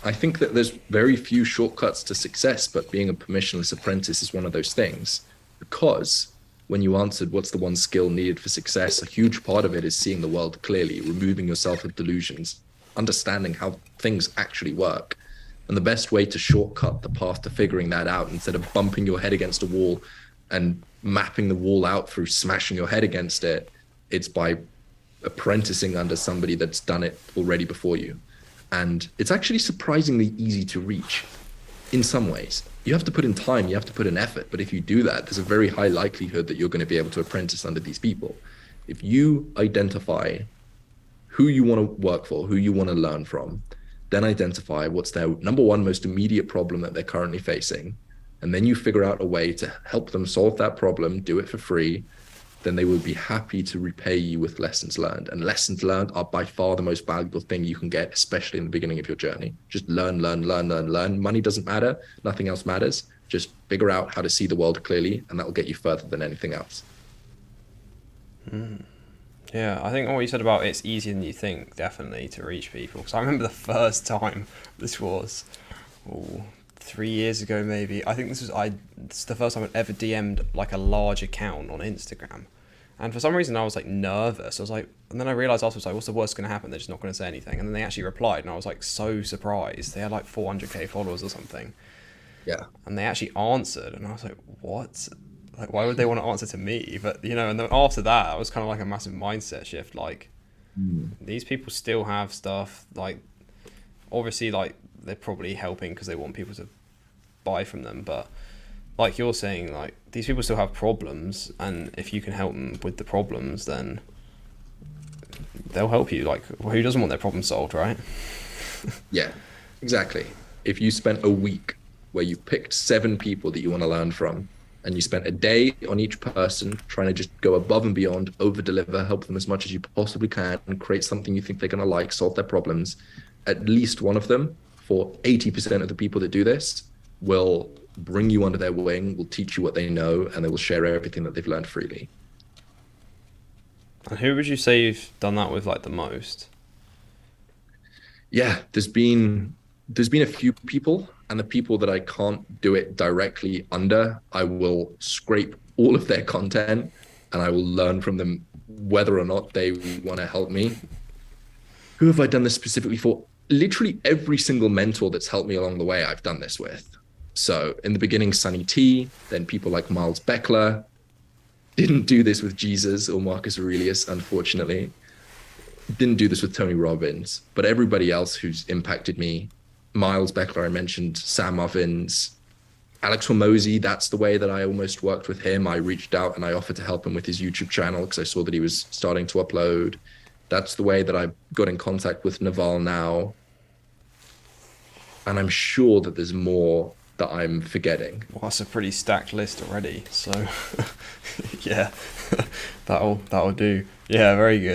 I think that there's very few shortcuts to success, but being a permissionless apprentice is one of those things. Because when you answered what's the one skill needed for success, a huge part of it is seeing the world clearly, removing yourself of delusions, understanding how things actually work. And the best way to shortcut the path to figuring that out instead of bumping your head against a wall and mapping the wall out through smashing your head against it, it's by apprenticing under somebody that's done it already before you. And it's actually surprisingly easy to reach in some ways. You have to put in time, you have to put in effort. But if you do that, there's a very high likelihood that you're going to be able to apprentice under these people. If you identify who you want to work for, who you want to learn from, then identify what's their number one most immediate problem that they're currently facing. And then you figure out a way to help them solve that problem, do it for free, then they will be happy to repay you with lessons learned. And lessons learned are by far the most valuable thing you can get, especially in the beginning of your journey. Just learn, learn, learn, learn, learn. Money doesn't matter. Nothing else matters. Just figure out how to see the world clearly, and that will get you further than anything else. Yeah, I think what you said about it's easier than you think, definitely, to reach people. Because I remember the first time, this was 3 years ago maybe. I think this is the first time I'd ever DM'd like a large account on Instagram. And for some reason I was like nervous. I was like, and then I realized afterwards, like, what's the worst going to happen? They're just not going to say anything. And then they actually replied, and I was like so surprised. They had like 400k followers or something. Yeah. And they actually answered, and I was like, what? Like, why would they want to answer to me? But and then after that, it was kind of like a massive mindset shift. Like, these people still have stuff. Like, obviously, like they're probably helping because they want people to buy from them, but like you're saying, like these people still have problems, and if you can help them with the problems, then they'll help you. Like, who doesn't want their problem solved, right? Yeah, exactly. If you spent a week where you picked 7 people that you want to learn from, and you spent a day on each person trying to just go above and beyond, over deliver, help them as much as you possibly can, and create something you think they're going to like, solve their problems, at least one of them, for 80% of the people that do this, will bring you under their wing, will teach you what they know, and they will share everything that they've learned freely. And who would you say you've done that with like the most? Yeah, there's been a few people, and the people that I can't do it directly under, I will scrape all of their content and I will learn from them whether or not they want to help me. Who have I done this specifically for? Literally every single mentor that's helped me along the way, I've done this with. So in the beginning, Sunny T, then people like Miles Beckler. Didn't do this with Jesus or Marcus Aurelius, unfortunately. Didn't do this with Tony Robbins, but everybody else who's impacted me. Miles Beckler, I mentioned, Sam Ovens, Alex Hormozy, that's the way that I almost worked with him. I reached out and I offered to help him with his YouTube channel because I saw that he was starting to upload. That's the way that I got in contact with Naval now. And I'm sure that there's more that I'm forgetting. Well, that's a pretty stacked list already. So, yeah, that'll do. Yeah, very good.